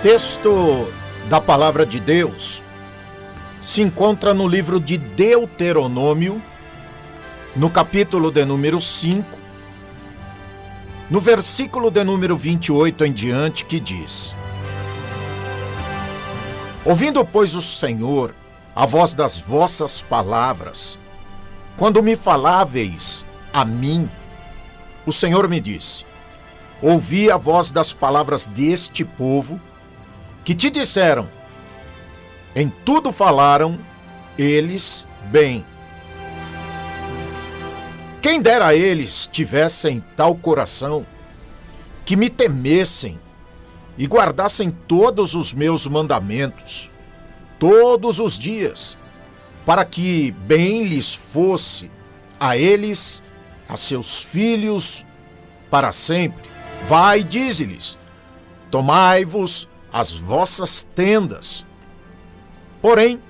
texto da palavra de Deus se encontra no livro de Deuteronômio, no capítulo de número 5, no versículo de número 28 em diante, que diz: Ouvindo, pois, o Senhor a voz das vossas palavras, quando me faláveis a mim, o Senhor me disse: Ouvi a voz das palavras deste povo, que te disseram, em tudo falaram eles bem. Quem dera a eles tivessem tal coração, que me temessem e guardassem todos os meus mandamentos, todos os dias, para que bem lhes fosse a eles, a seus filhos, para sempre. Vai, dize-lhes, tomai-vos as vossas tendas. Porém,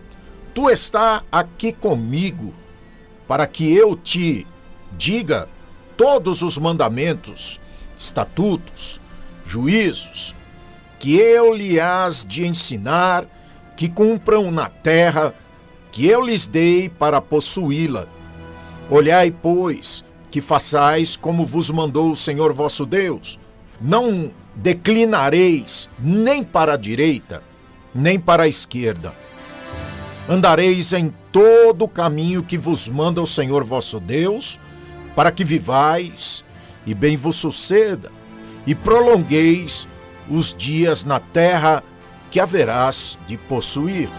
tu está aqui comigo, para que eu te diga todos os mandamentos, estatutos, juízos, que eu lhe hás de ensinar, que cumpram na terra, que eu lhes dei para possuí-la. Olhai, pois, que façais como vos mandou o Senhor vosso Deus. Não declinareis nem para a direita, nem para a esquerda. Andareis em todo o caminho que vos manda o Senhor vosso Deus, para que vivais e bem vos suceda, e prolongueis os dias na terra que haverás de possuir.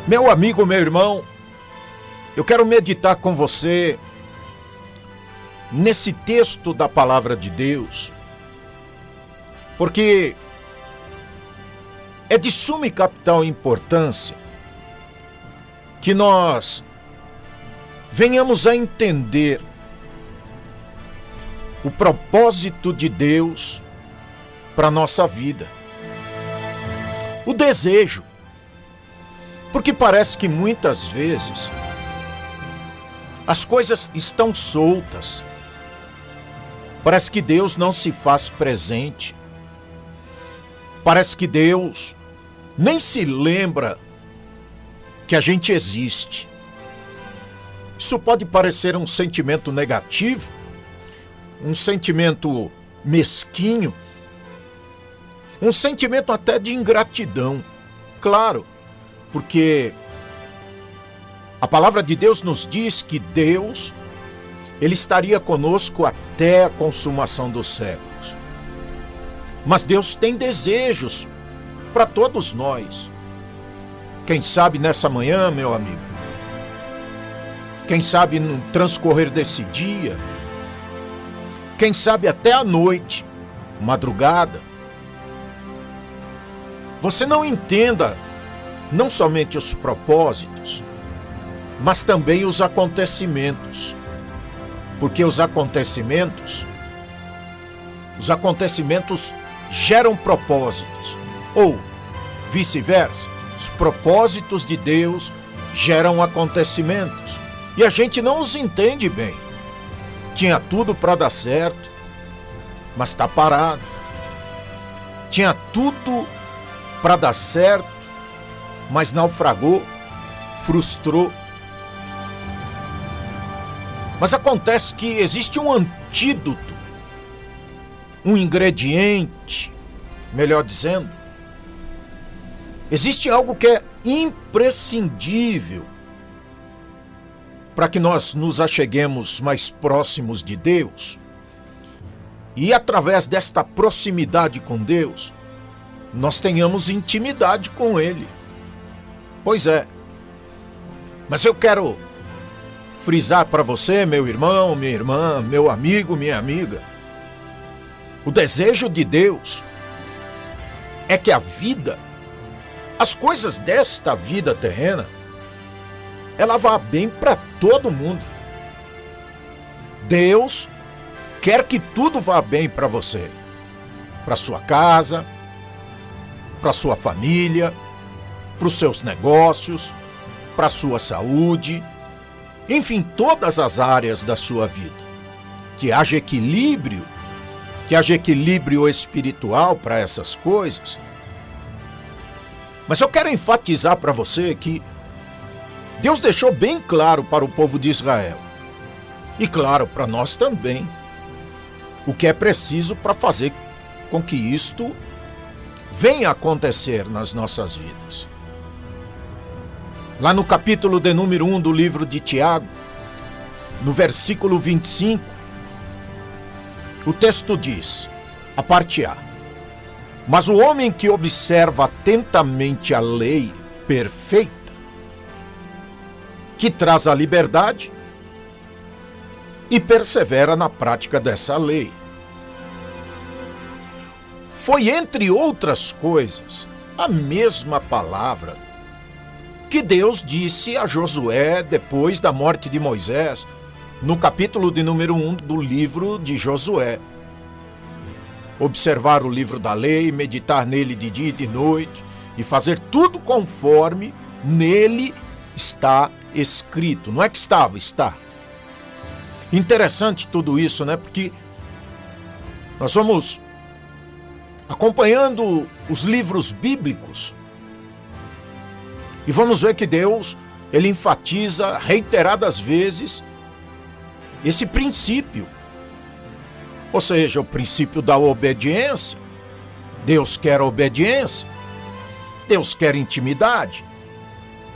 Meu amigo, meu irmão, eu quero meditar com você nesse texto da palavra de Deus, porque é de suma e capital importância que nós venhamos a entender o propósito de Deus para a nossa vida. O desejo. Porque parece que muitas vezes as coisas estão soltas. Parece que Deus não se faz presente. Parece que Deus nem se lembra que a gente existe. Isso pode parecer um sentimento negativo, um sentimento mesquinho, um sentimento até de ingratidão. Claro, porque a palavra de Deus nos diz que Deus, Ele estaria conosco até a consumação dos séculos. Mas Deus tem desejos para todos nós. Quem sabe nessa manhã, meu amigo, quem sabe no transcorrer desse dia, quem sabe até a noite, madrugada, você não entenda não somente os propósitos, mas também os acontecimentos. Porque os acontecimentos geram propósitos, ou vice-versa, os propósitos de Deus geram acontecimentos, e a gente não os entende bem. Tinha tudo para dar certo, mas está parado. Tinha tudo para dar certo, mas naufragou, frustrou. Mas acontece que existe um antídoto, um ingrediente, melhor dizendo. Existe algo que é imprescindível para que nós nos acheguemos mais próximos de Deus. E através desta proximidade com Deus, nós tenhamos intimidade com Ele. Pois é. Mas eu quero frisar para você, meu irmão, minha irmã, meu amigo, minha amiga, o desejo de Deus é que a vida, as coisas desta vida terrena, ela vá bem para todo mundo. Deus quer que tudo vá bem para você, para sua casa, para sua família, para os seus negócios, para a sua saúde, enfim, todas as áreas da sua vida. Que haja equilíbrio espiritual para essas coisas. Mas eu quero enfatizar para você que Deus deixou bem claro para o povo de Israel, e claro, para nós também, o que é preciso para fazer com que isto venha a acontecer nas nossas vidas. Lá no capítulo de número 1 do livro de Tiago, no versículo 25, o texto diz, a parte A: mas o homem que observa atentamente a lei perfeita, que traz a liberdade, e persevera na prática dessa lei. Foi, entre outras coisas, a mesma palavra que Deus disse a Josué depois da morte de Moisés, no capítulo de número 1 do livro de Josué. Observar o livro da lei, meditar nele de dia e de noite, e fazer tudo conforme nele está escrito. Não é que estava, está. Interessante tudo isso, né? Porque nós vamos acompanhando os livros bíblicos e vamos ver que Deus, ele enfatiza reiteradas vezes esse princípio. Ou seja, o princípio da obediência. Deus quer obediência. Deus quer intimidade.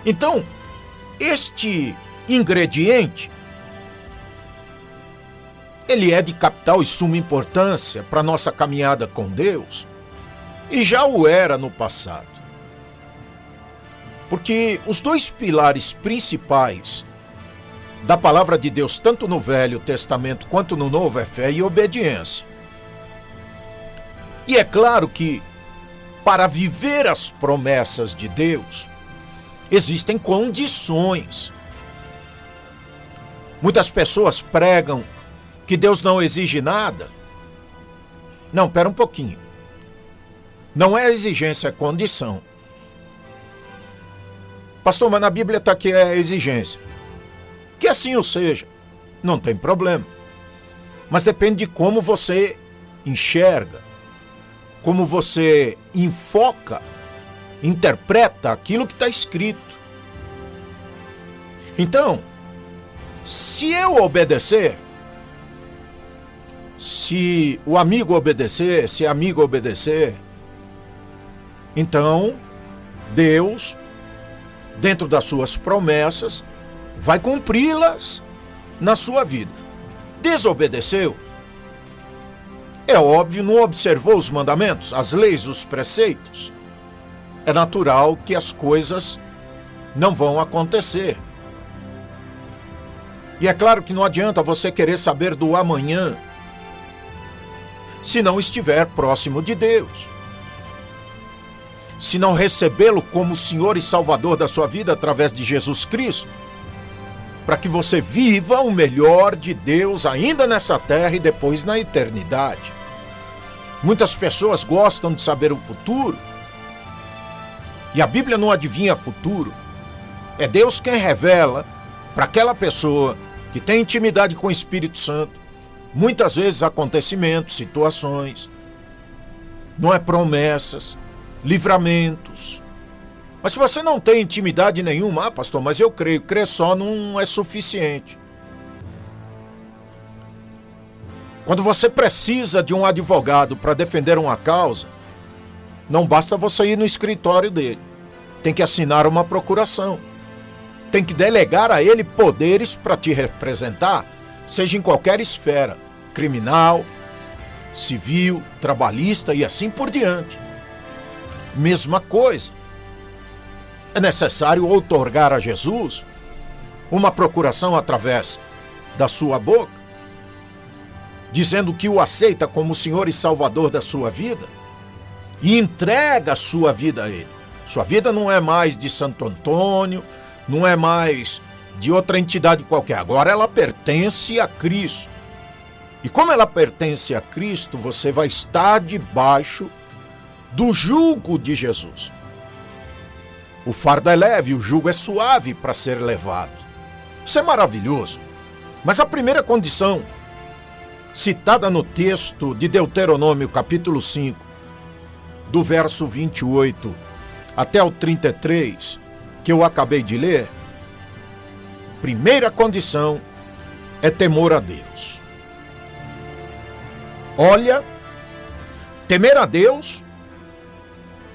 Então, este ingrediente, ele é de capital e suma importância para a nossa caminhada com Deus, e já o era no passado. Porque os dois pilares principais da palavra de Deus, tanto no Velho Testamento quanto no Novo, é fé e obediência. E é claro que, para viver as promessas de Deus, existem condições. Muitas pessoas pregam que Deus não exige nada. Não, pera um pouquinho. Não é exigência, é condição. Pastor, mas na Bíblia está que é exigência. Que assim o seja, não tem problema. Mas depende de como você enxerga, como você enfoca, interpreta aquilo que está escrito. Então, se eu obedecer, se o amigo obedecer, se a amiga obedecer, então Deus, dentro das suas promessas, vai cumpri-las na sua vida. Desobedeceu? É óbvio, não observou os mandamentos, as leis, os preceitos. É natural que as coisas não vão acontecer. E é claro que não adianta você querer saber do amanhã se não estiver próximo de Deus. Se não recebê-lo como Senhor e Salvador da sua vida através de Jesus Cristo, para que você viva o melhor de Deus ainda nessa terra e depois na eternidade. Muitas pessoas gostam de saber o futuro, e a Bíblia não adivinha futuro. É Deus quem revela para aquela pessoa que tem intimidade com o Espírito Santo, muitas vezes acontecimentos, situações, não é promessas, livramentos. Mas se você não tem intimidade nenhuma, pastor, mas eu creio, crer só não é suficiente. Quando você precisa de um advogado para defender uma causa, não basta você ir no escritório dele. Tem que assinar uma procuração. Tem que delegar a ele poderes para te representar, seja em qualquer esfera, criminal, civil, trabalhista e assim por diante. Mesma coisa. É necessário outorgar a Jesus uma procuração através da sua boca, dizendo que o aceita como Senhor e Salvador da sua vida e entrega a sua vida a Ele. Sua vida não é mais de Santo Antônio, não é mais de outra entidade qualquer. Agora ela pertence a Cristo. E como ela pertence a Cristo, você vai estar debaixo do jugo de Jesus. O fardo é leve, o jugo é suave para ser levado. Isso é maravilhoso. Mas a primeira condição, citada no texto de Deuteronômio, capítulo 5, do verso 28 até o 33, que eu acabei de ler, primeira condição é temor a Deus. Olha, temer a Deus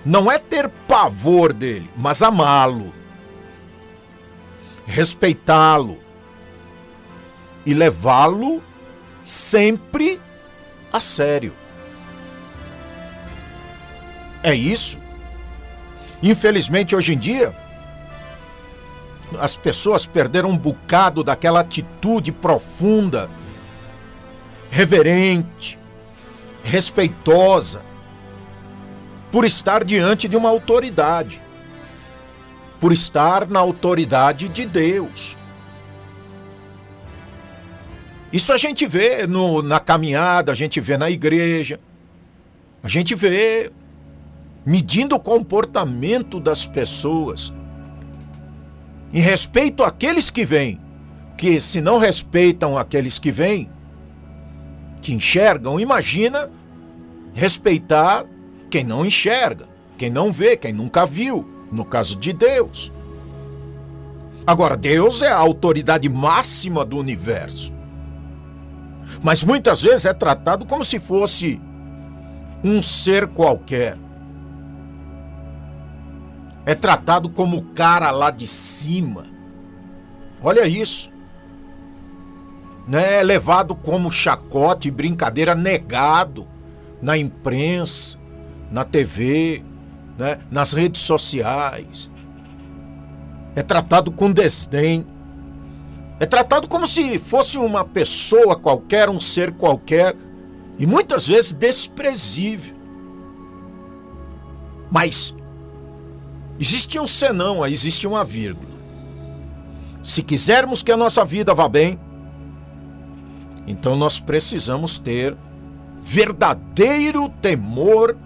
não é ter pavor dele, mas amá-lo, respeitá-lo e levá-lo sempre a sério. É isso. Infelizmente, hoje em dia, as pessoas perderam um bocado daquela atitude profunda, reverente, respeitosa, por estar diante de uma autoridade, por estar na autoridade de Deus. Isso a gente vê na caminhada, a gente vê na igreja, a gente vê medindo o comportamento das pessoas em respeito àqueles que vêm, que se não respeitam aqueles que vêm, que enxergam, imagina respeitar quem não enxerga, quem não vê, quem nunca viu, no caso de Deus. Agora, Deus é a autoridade máxima do universo, mas muitas vezes é tratado como se fosse um ser qualquer. É tratado como o cara lá de cima. Olha isso. É levado como chacote e brincadeira, negado na imprensa, na TV, nas redes sociais. É tratado com desdém. É tratado como se fosse uma pessoa qualquer, um ser qualquer, e muitas vezes desprezível. Mas existe um senão, existe uma vírgula. Se quisermos que a nossa vida vá bem, então nós precisamos ter verdadeiro temor,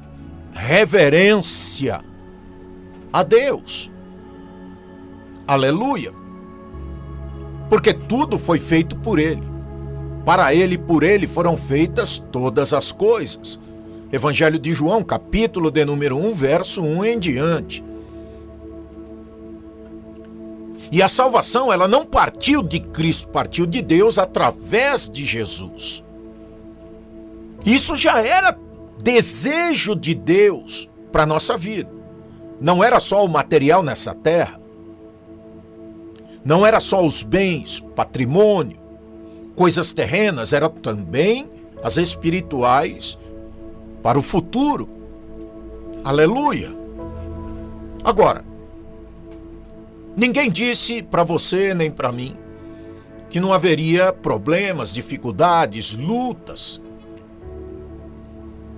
reverência a Deus. Aleluia! Porque tudo foi feito por Ele. Para Ele e por Ele foram feitas todas as coisas. Evangelho de João, capítulo de número 1, verso 1 em diante. E a salvação, ela não partiu de Cristo, partiu de Deus através de Jesus. Isso já era desejo de Deus para a nossa vida. Não era só o material nessa terra. Não era só os bens, patrimônio, coisas terrenas, eram também as espirituais para o futuro. Aleluia! Agora, ninguém disse para você nem para mim que não haveria problemas, dificuldades, lutas.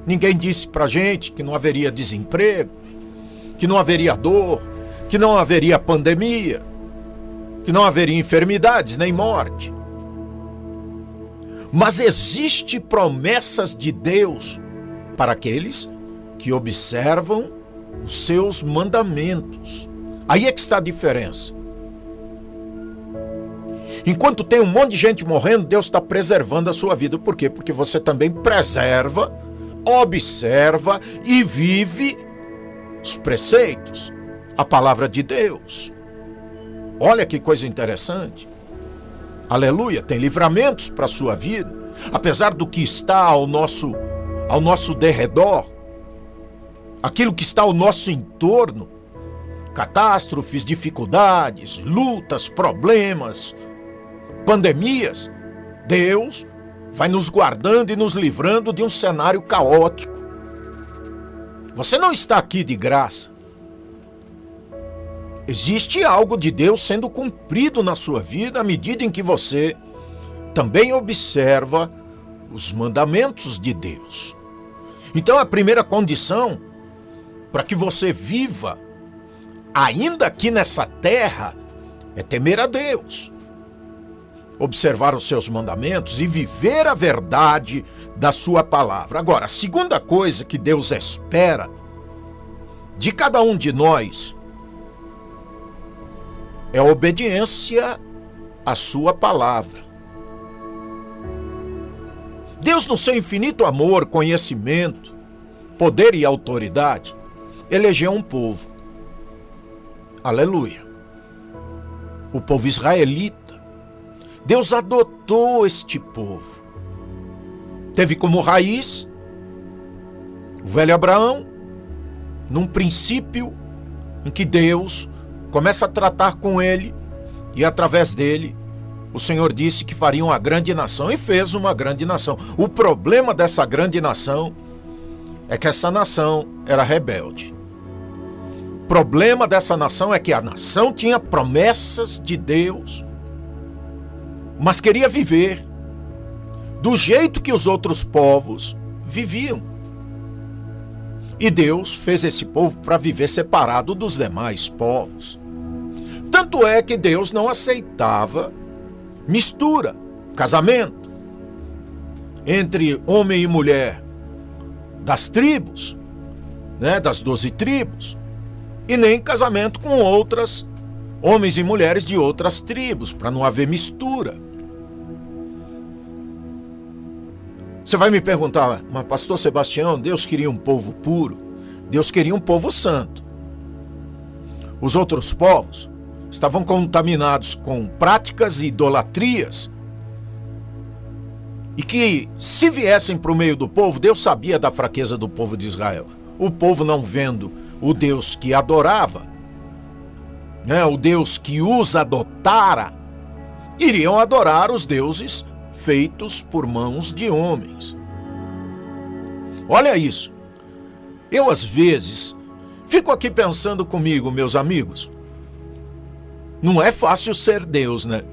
Ninguém disse para a gente que não haveria desemprego, que não haveria dor, que não haveria pandemia, que não haveria enfermidades nem morte. Mas existem promessas de Deus para aqueles que observam os seus mandamentos. Aí é que está a diferença. Enquanto tem um monte de gente morrendo, Deus está preservando a sua vida. Por quê? Porque você também preserva, observa e vive os preceitos, a palavra de Deus. Olha que coisa interessante. Aleluia, tem livramentos para a sua vida. Apesar do que está ao nosso derredor, aquilo que está ao nosso entorno, catástrofes, dificuldades, lutas, problemas, pandemias, Deus vai nos guardando e nos livrando de um cenário caótico. Você não está aqui de graça. Existe algo de Deus sendo cumprido na sua vida à medida em que você também observa os mandamentos de Deus. Então a primeira condição para que você viva ainda aqui nessa terra é temer a Deus, observar os seus mandamentos e viver a verdade da sua palavra. Agora, a segunda coisa que Deus espera de cada um de nós é a obediência a sua palavra. Deus, no seu infinito amor, conhecimento, poder e autoridade, elegeu um povo. Aleluia. O povo israelita. Deus adotou este povo. Teve como raiz o velho Abraão, num princípio em que Deus começa a tratar com ele e através dele o Senhor disse que faria uma grande nação e fez uma grande nação. O problema dessa grande nação é que essa nação era rebelde. O problema dessa nação é que a nação tinha promessas de Deus, mas queria viver do jeito que os outros povos viviam. E Deus fez esse povo para viver separado dos demais povos. Tanto é que Deus não aceitava mistura, casamento entre homem e mulher das tribos, das 12 tribos, e nem casamento com outras homens e mulheres de outras tribos, para não haver mistura. Você vai me perguntar, mas pastor Sebastião, Deus queria um povo puro? Deus queria um povo santo. Os outros povos estavam contaminados com práticas e idolatrias, e que se viessem para o meio do povo, Deus sabia da fraqueza do povo de Israel. O povo, não vendo o Deus que adorava, o Deus que os adotara, iriam adorar os deuses feitos por mãos de homens. Olha isso. Eu, às vezes, fico aqui pensando comigo, meus amigos, não é fácil ser Deus, né?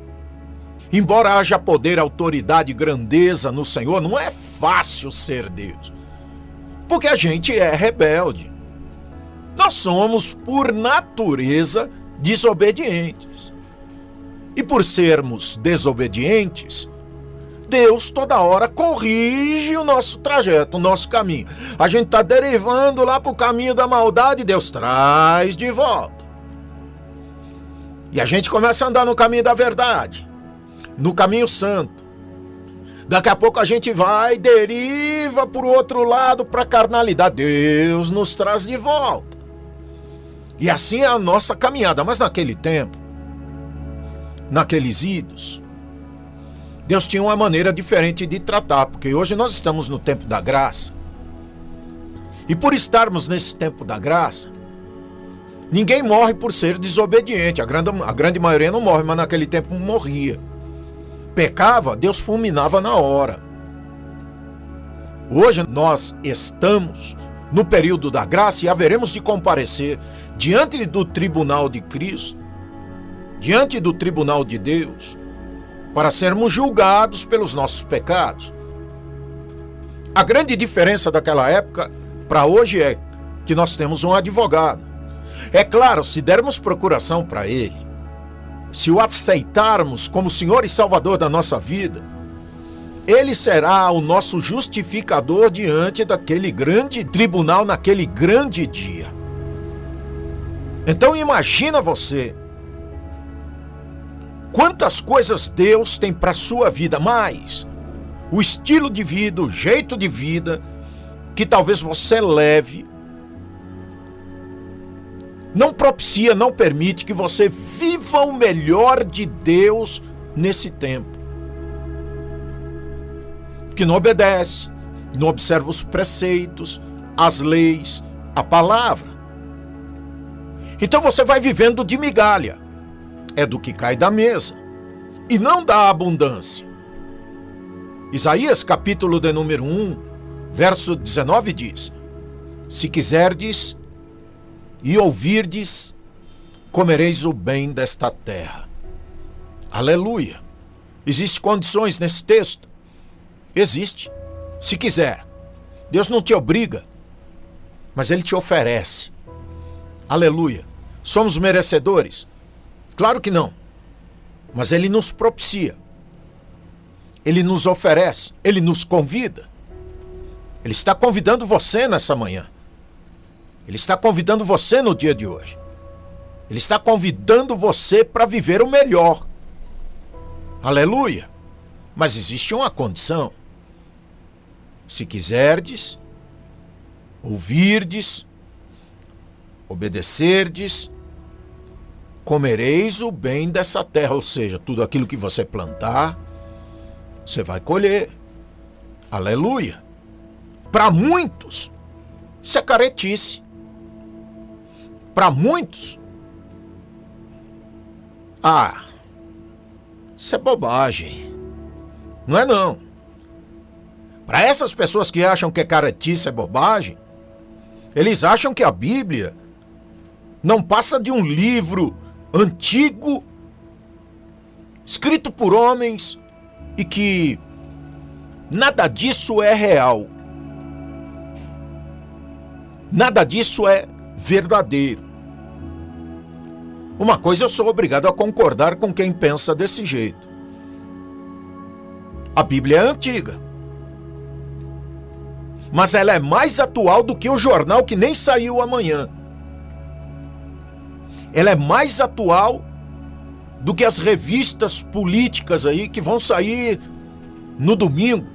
Embora haja poder, autoridade e grandeza no Senhor, não é fácil ser Deus. Porque a gente é rebelde. Nós somos, por natureza, desobedientes. E por sermos desobedientes, Deus toda hora corrige o nosso trajeto, o nosso caminho. A gente está derivando lá para o caminho da maldade, Deus traz de volta. E a gente começa a andar no caminho da verdade, no caminho santo. Daqui a pouco a gente vai, deriva para o outro lado, para a carnalidade. Deus nos traz de volta. E assim é a nossa caminhada. Mas naquele tempo, naqueles idos, Deus tinha uma maneira diferente de tratar, porque hoje nós estamos no tempo da graça. E por estarmos nesse tempo da graça, ninguém morre por ser desobediente. A grande maioria não morre, mas naquele tempo morria. Pecava, Deus fulminava na hora. Hoje nós estamos no período da graça e haveremos de comparecer diante do tribunal de Cristo, diante do tribunal de Deus, para sermos julgados pelos nossos pecados. A grande diferença daquela época para hoje é que nós temos um advogado. É claro, se dermos procuração para ele, se o aceitarmos como Senhor e Salvador da nossa vida, ele será o nosso justificador diante daquele grande tribunal, naquele grande dia. Então imagina você quantas coisas Deus tem para a sua vida, mas o estilo de vida, o jeito de vida que talvez você leve, não propicia, não permite que você viva o melhor de Deus nesse tempo. Que não obedece, não observa os preceitos, as leis, a palavra. Então você vai vivendo de migalha. É do que cai da mesa e não da abundância. Isaías capítulo de número 1, verso 19 diz: se quiserdes e ouvirdes, comereis o bem desta terra. Aleluia. Existem condições nesse texto? Existe. Se quiser. Deus não te obriga, mas Ele te oferece. Aleluia. Somos merecedores? Claro que não. Mas Ele nos propicia. Ele nos oferece. Ele nos convida. Ele está convidando você nessa manhã. Ele está convidando você no dia de hoje. Ele está convidando você para viver o melhor. Aleluia! Mas existe uma condição. Se quiserdes, ouvirdes, obedecerdes, comereis o bem dessa terra. Ou seja, tudo aquilo que você plantar, você vai colher. Aleluia! Para muitos, isso é caretice. Para muitos, isso é bobagem. Não é não. Para essas pessoas que acham que caretice é bobagem, eles acham que a Bíblia não passa de um livro antigo, escrito por homens, e que nada disso é real. Nada disso é verdadeiro. Uma coisa eu sou obrigado a concordar com quem pensa desse jeito. A Bíblia é antiga, mas ela é mais atual do que o jornal que nem saiu amanhã. Ela é mais atual do que as revistas políticas aí que vão sair no domingo.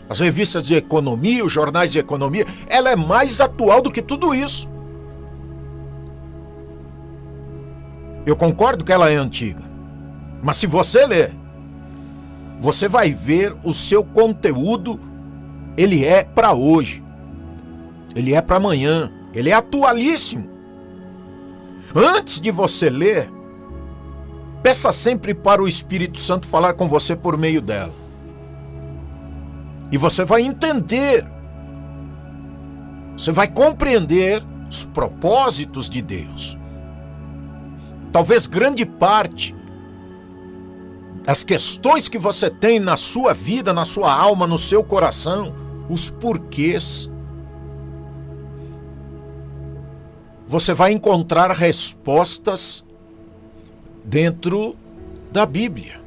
As revistas de economia, os jornais de economia, ela é mais atual do que tudo isso. Eu concordo que ela é antiga, mas se você ler, você vai ver o seu conteúdo, ele é para hoje, ele é para amanhã, ele é atualíssimo. Antes de você ler, peça sempre para o Espírito Santo falar com você por meio dela. E você vai entender, você vai compreender os propósitos de Deus. Talvez grande parte das questões que você tem na sua vida, na sua alma, no seu coração, os porquês, você vai encontrar respostas dentro da Bíblia.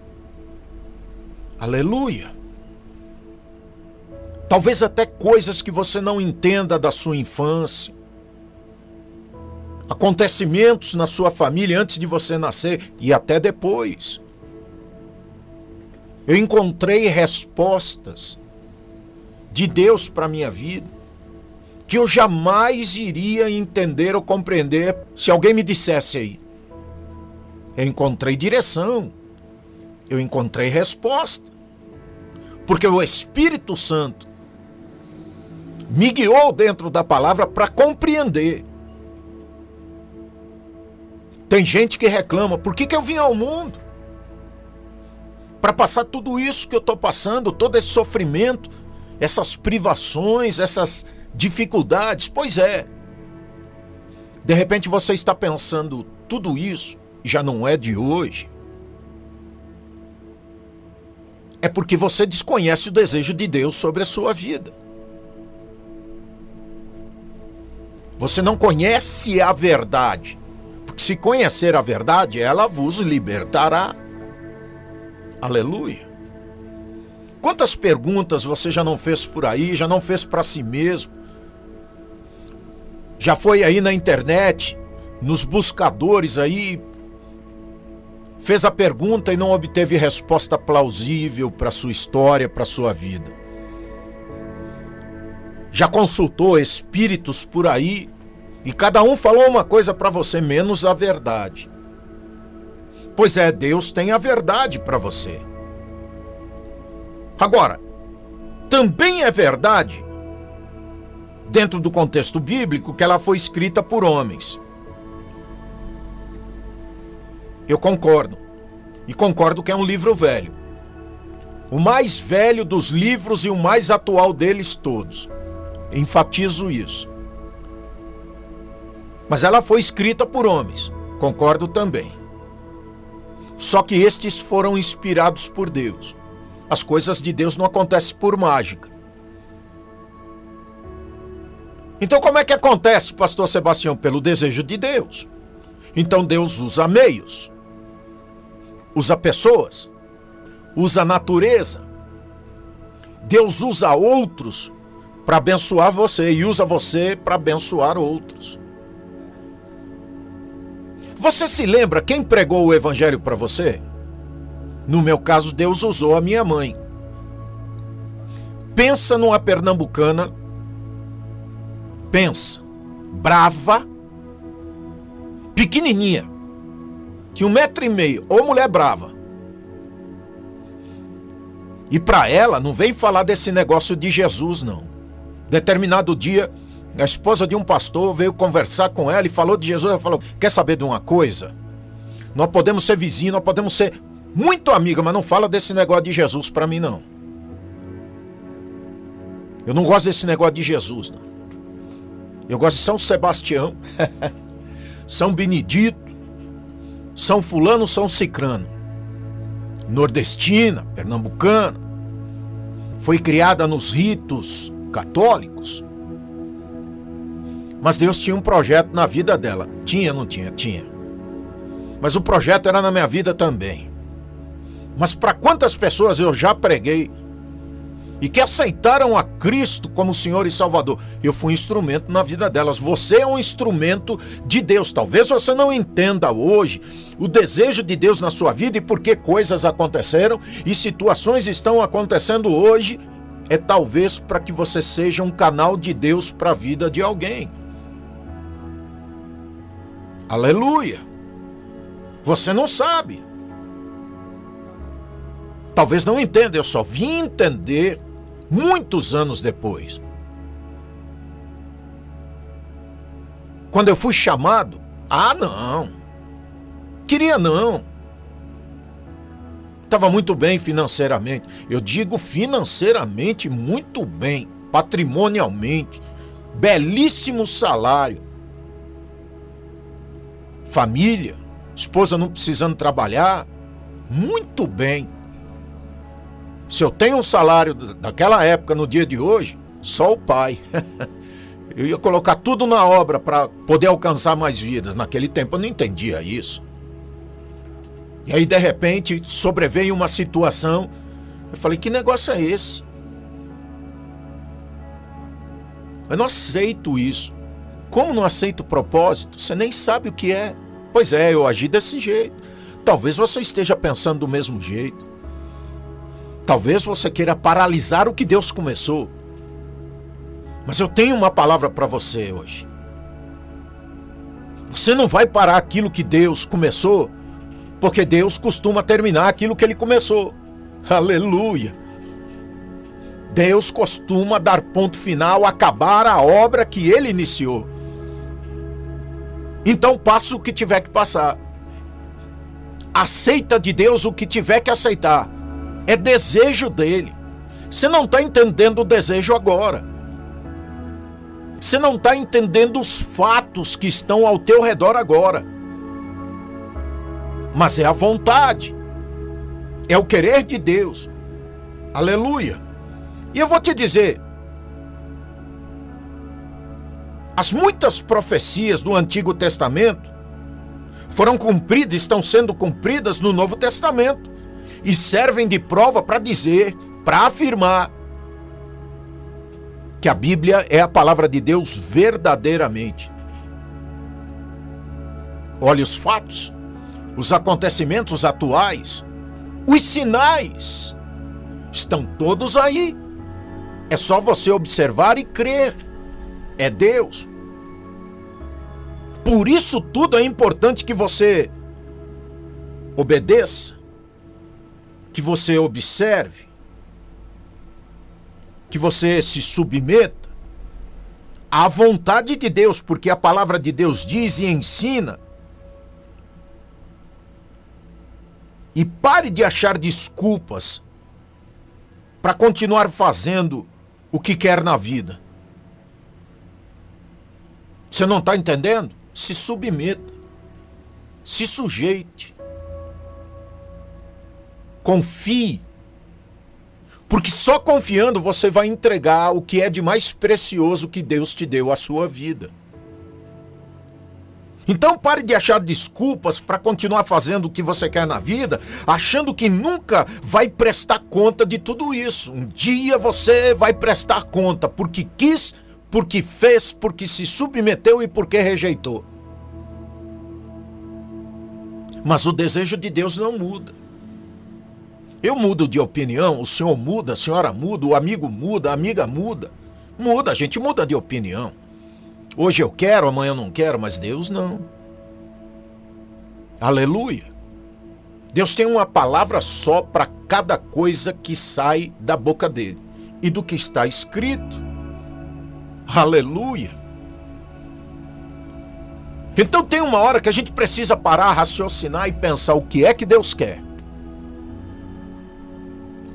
Aleluia! Talvez até coisas que você não entenda da sua infância, acontecimentos na sua família antes de você nascer e até depois. Eu encontrei respostas de Deus para a minha vida que eu jamais iria entender ou compreender se alguém me dissesse aí. Eu encontrei direção, eu encontrei resposta, porque o Espírito Santo me guiou dentro da palavra para compreender. Tem gente que reclama, por que eu vim ao mundo? Para passar tudo isso que eu estou passando, todo esse sofrimento, essas privações, essas dificuldades. Pois é. De repente você está pensando tudo isso, já não é de hoje. É porque você desconhece o desejo de Deus sobre a sua vida. Você não conhece a verdade. Porque se conhecer a verdade, ela vos libertará. Aleluia. Quantas perguntas você já não fez por aí, já não fez para si mesmo? Já foi aí na internet, nos buscadores aí, fez a pergunta e não obteve resposta plausível para sua história, para sua vida. Já consultou espíritos por aí e cada um falou uma coisa para você, menos a verdade. Pois é, Deus tem a verdade para você. Agora, também é verdade, dentro do contexto bíblico, que ela foi escrita por homens. Eu concordo. E concordo que é um livro velho. O mais velho dos livros e o mais atual deles todos. Enfatizo isso. Mas ela foi escrita por homens. Concordo também. Só que estes foram inspirados por Deus. As coisas de Deus não acontecem por mágica. Então como é que acontece, pastor Sebastião? Pelo desejo de Deus. Então Deus usa meios, usa pessoas, usa a natureza. Deus usa outros para abençoar você e usa você para abençoar outros. Você se lembra quem pregou o evangelho para você? No meu caso, Deus usou a minha mãe. Pensa numa pernambucana, pensa, brava, pequenininha, de 1,5 m, ou mulher brava. E para ela, não vem falar desse negócio de Jesus, não. Determinado dia, a esposa de um pastor veio conversar com ela e falou de Jesus. Ela falou, quer saber de uma coisa? Nós podemos ser vizinhos, nós podemos ser muito amiga, mas não fala desse negócio de Jesus para mim, não. Eu não gosto desse negócio de Jesus, não. Eu gosto de São Sebastião, São Benedito, São Fulano, São Cicrano. Nordestina, pernambucana, foi criada nos ritos católicos. Mas Deus tinha um projeto na vida dela. Tinha, não tinha? Tinha. Mas o projeto era na minha vida também. Mas para quantas pessoas eu já preguei e que aceitaram a Cristo como Senhor e Salvador? Eu fui um instrumento na vida delas. Você é um instrumento de Deus. Talvez você não entenda hoje o desejo de Deus na sua vida e por que coisas aconteceram e situações estão acontecendo hoje. É talvez para que você seja um canal de Deus para a vida de alguém. Aleluia! Você não sabe. Talvez não entenda, eu só vim entender muitos anos depois. Quando eu fui chamado, não. Queria não. Estava muito bem financeiramente. Eu digo financeiramente muito bem, patrimonialmente. Belíssimo salário. Família, esposa não precisando trabalhar. Muito bem. Se eu tenho um salário daquela época no dia de hoje, só o pai. Eu ia colocar tudo na obra para poder alcançar mais vidas. Naquele tempo eu não entendia isso. E aí de repente sobreveio uma situação. Eu falei, que negócio é esse? Eu não aceito isso. Como não aceito o propósito? Você nem sabe o que é. Pois é, eu agi desse jeito. Talvez você esteja pensando do mesmo jeito. Talvez você queira paralisar o que Deus começou. Mas eu tenho uma palavra para você hoje. Você não vai parar aquilo que Deus começou, porque Deus costuma terminar aquilo que Ele começou. Aleluia! Deus costuma dar ponto final, acabar a obra que Ele iniciou. Então passa o que tiver que passar. Aceita de Deus o que tiver que aceitar. É desejo dele. Você não está entendendo o desejo agora. Você não está entendendo os fatos que estão ao teu redor agora. Mas é a vontade. É o querer de Deus. Aleluia. E eu vou te dizer, as muitas profecias do Antigo Testamento foram cumpridas, estão sendo cumpridas no Novo Testamento. E servem de prova para dizer, para afirmar que a Bíblia é a palavra de Deus verdadeiramente. Olha os fatos, os acontecimentos atuais, os sinais, estão todos aí. É só você observar e crer. É Deus. Por isso tudo é importante que você obedeça, que você observe, que você se submeta à vontade de Deus, porque a palavra de Deus diz e ensina. E pare de achar desculpas para continuar fazendo o que quer na vida. Você não está entendendo? Se submeta, se sujeite. Confie, porque só confiando você vai entregar o que é de mais precioso que Deus te deu, a sua vida. Então pare de achar desculpas para continuar fazendo o que você quer na vida, achando que nunca vai prestar conta de tudo isso. Um dia você vai prestar conta, porque quis, porque fez, porque se submeteu e porque rejeitou. Mas o desejo de Deus não muda. Eu mudo de opinião, o senhor muda, a senhora muda, o amigo muda, a amiga muda. Muda, a gente muda de opinião. Hoje eu quero, amanhã eu não quero, mas Deus não. Aleluia. Deus tem uma palavra só para cada coisa que sai da boca dele e do que está escrito. Aleluia. Então tem uma hora que a gente precisa parar, raciocinar e pensar o que é que Deus quer.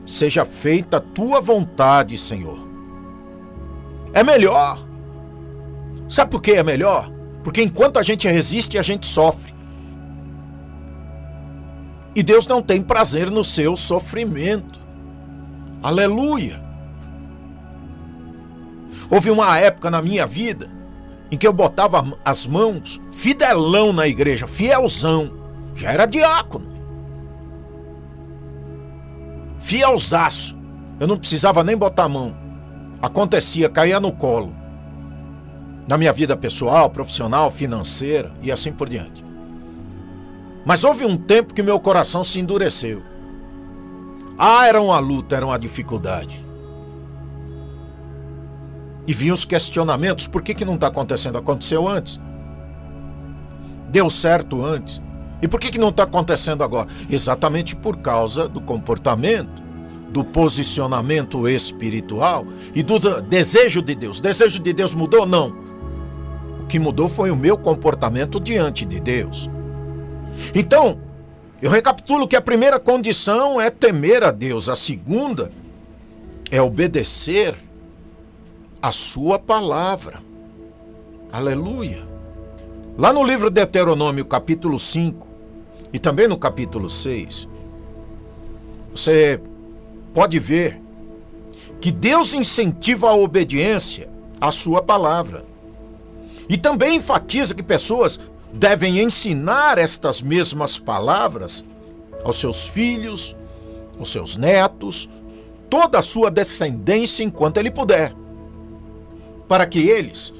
Seja feita a tua vontade, Senhor. É melhor. Sabe por que é melhor? Porque enquanto a gente resiste, a gente sofre. E Deus não tem prazer no seu sofrimento. Aleluia. Houve uma época na minha vida em que eu botava as mãos, fidelão na igreja, fielzão. Já era diácono. Fielzaço. Eu não precisava nem botar a mão. Acontecia, caía no colo. Na minha vida pessoal, profissional, financeira e assim por diante. Mas houve um tempo que meu coração se endureceu. Era uma luta, era uma dificuldade. E vinham os questionamentos, por que não está acontecendo? Aconteceu antes. Deu certo antes. E por que não está acontecendo agora? Exatamente por causa do comportamento, do posicionamento espiritual e do desejo de Deus. O desejo de Deus mudou? Não. O que mudou foi o meu comportamento diante de Deus. Então, eu recapitulo que a primeira condição é temer a Deus. A segunda é obedecer a sua palavra. Aleluia. Lá no livro de Deuteronômio, capítulo 5, e também no capítulo 6, você pode ver que Deus incentiva a obediência à sua palavra. E também enfatiza que pessoas devem ensinar estas mesmas palavras aos seus filhos, aos seus netos, toda a sua descendência enquanto ele puder, para que eles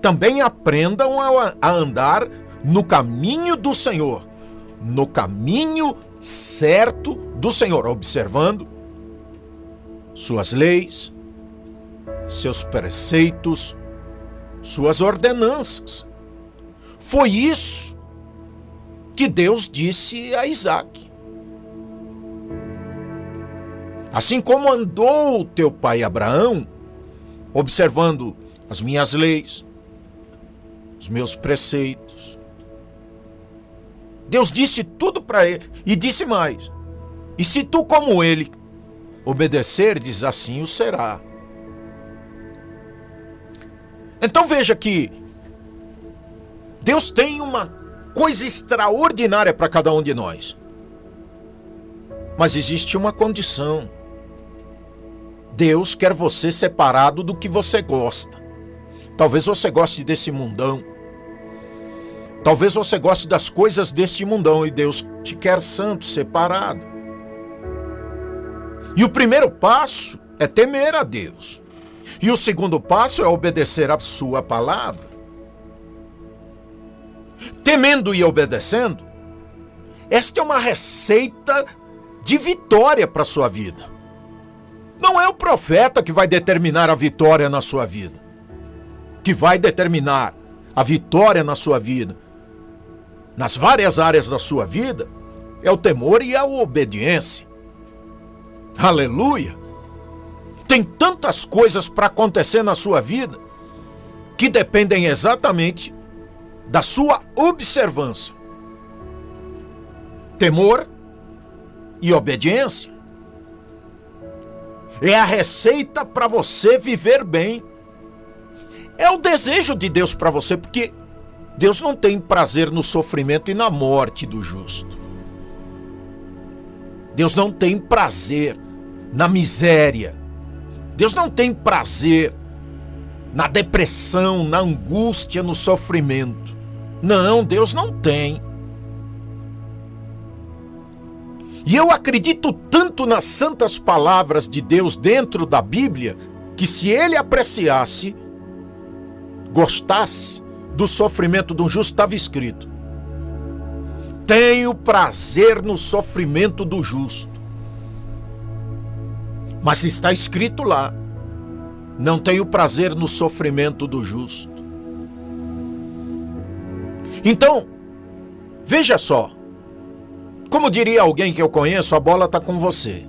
também aprendam a andar no caminho do Senhor, no caminho certo do Senhor, observando suas leis, seus preceitos, suas ordenanças. Foi isso que Deus disse a Isaac. Assim como andou o teu pai Abraão, observando as minhas leis, os meus preceitos. Deus disse tudo para ele e disse mais: e se tu como ele obedecerdes, assim o será. Então veja que Deus tem uma coisa extraordinária para cada um de nós. Mas existe uma condição. Deus quer você separado do que você gosta. Talvez você goste desse mundão. Talvez você goste das coisas deste mundão e Deus te quer santo, separado. E o primeiro passo é temer a Deus. E o segundo passo é obedecer a sua palavra. Temendo e obedecendo, esta é uma receita de vitória para a sua vida. Não é o profeta que vai determinar a vitória na sua vida. Que vai determinar a vitória na sua vida, nas várias áreas da sua vida, é o temor e a obediência. Aleluia! Tem tantas coisas para acontecer na sua vida que dependem exatamente da sua observância. Temor e obediência é a receita para você viver bem. É o desejo de Deus para você, porque Deus não tem prazer no sofrimento e na morte do justo. Deus não tem prazer na miséria. Deus não tem prazer na depressão, na angústia, no sofrimento. Não, Deus não tem. E eu acredito tanto nas santas palavras de Deus dentro da Bíblia, que se ele apreciasse, gostasse do sofrimento do justo, estava escrito: tenho prazer no sofrimento do justo. Mas está escrito lá: não tenho prazer no sofrimento do justo. Então, veja só, como diria alguém que eu conheço, a bola está com você.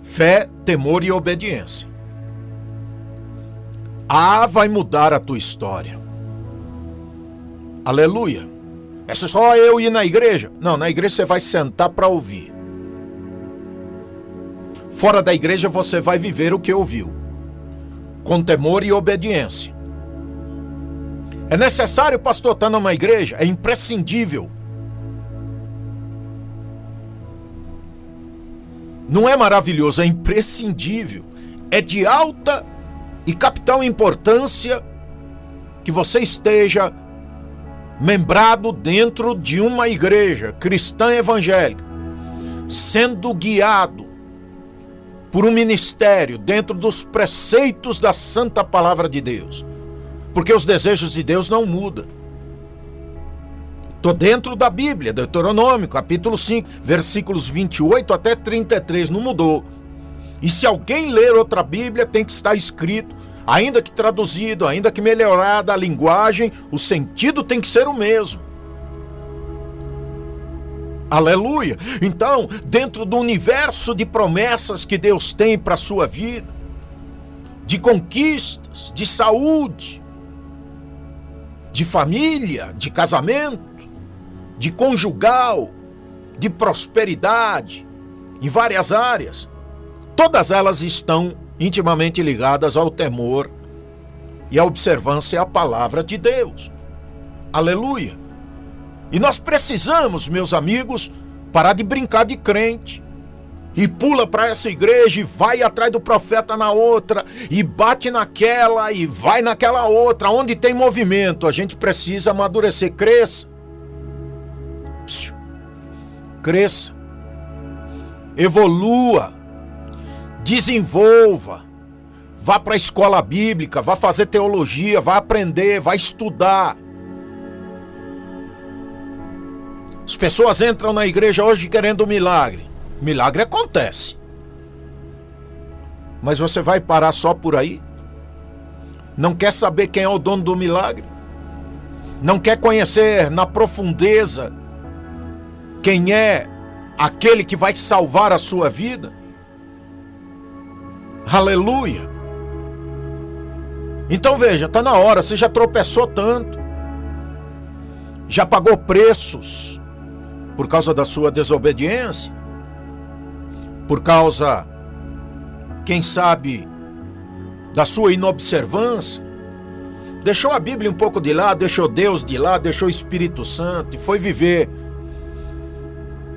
Fé, temor e obediência. Vai mudar a tua história. Aleluia. É só eu ir na igreja? Não, na igreja você vai sentar para ouvir. Fora da igreja você vai viver o que ouviu, com temor e obediência. É necessário, pastor, estar numa igreja? É imprescindível. Não é maravilhoso, é imprescindível. É de alta e capital importância que você esteja membrado dentro de uma igreja cristã evangélica, sendo guiado por um ministério dentro dos preceitos da santa palavra de Deus. Porque os desejos de Deus não mudam. Estou dentro da Bíblia, Deuteronômio, capítulo 5, versículos 28 até 33, não mudou. E se alguém ler outra Bíblia, tem que estar escrito, ainda que traduzido, ainda que melhorada a linguagem, o sentido tem que ser o mesmo. Aleluia! Então, dentro do universo de promessas que Deus tem para a sua vida, de conquistas, de saúde, de família, de casamento, de conjugal, de prosperidade, em várias áreas, todas elas estão intimamente ligadas ao temor e à observância à palavra de Deus. Aleluia! E nós precisamos, meus amigos, parar de brincar de crente. E pula para essa igreja e vai atrás do profeta na outra, e bate naquela e vai naquela outra. Onde tem movimento, a gente precisa amadurecer. Cresça. Cresça. Evolua. Desenvolva. Vá para a escola bíblica, vá fazer teologia, vá aprender, vá estudar. As pessoas entram na igreja hoje querendo um milagre. Milagre acontece. Mas você vai parar só por aí? Não quer saber quem é o dono do milagre? Não quer conhecer na profundeza quem é aquele que vai salvar a sua vida? Aleluia! Então veja, está na hora, você já tropeçou tanto, já pagou preços por causa da sua desobediência, por causa, quem sabe, da sua inobservância, deixou a Bíblia um pouco de lado, deixou Deus de lado, deixou o Espírito Santo e foi viver,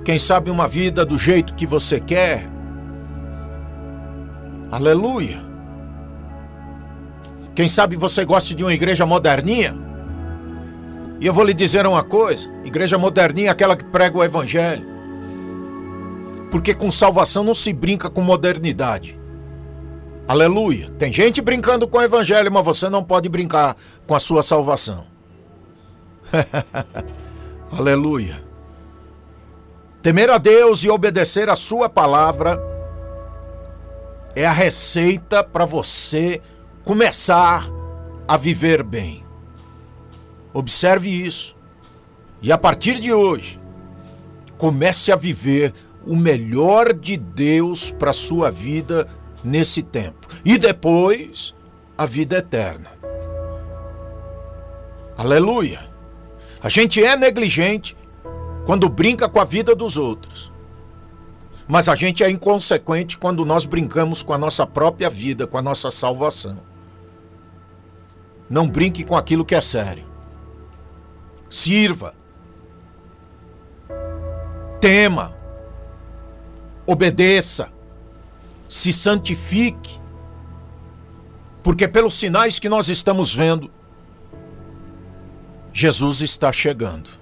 quem sabe, uma vida do jeito que você quer. Aleluia! Quem sabe você gosta de uma igreja moderninha? E eu vou lhe dizer uma coisa, igreja moderninha é aquela que prega o evangelho. Porque com salvação não se brinca com modernidade. Aleluia! Tem gente brincando com o evangelho, mas você não pode brincar com a sua salvação. Aleluia! Temer a Deus e obedecer a sua palavra é a receita para você começar a viver bem. Observe isso. E a partir de hoje, comece a viver o melhor de Deus para a sua vida nesse tempo. E depois, a vida eterna. Aleluia! A gente é negligente quando brinca com a vida dos outros. Mas a gente é inconsequente quando nós brincamos com a nossa própria vida, com a nossa salvação. Não brinque com aquilo que é sério. Sirva. Tema. Obedeça. Se santifique. Porque pelos sinais que nós estamos vendo, Jesus está chegando.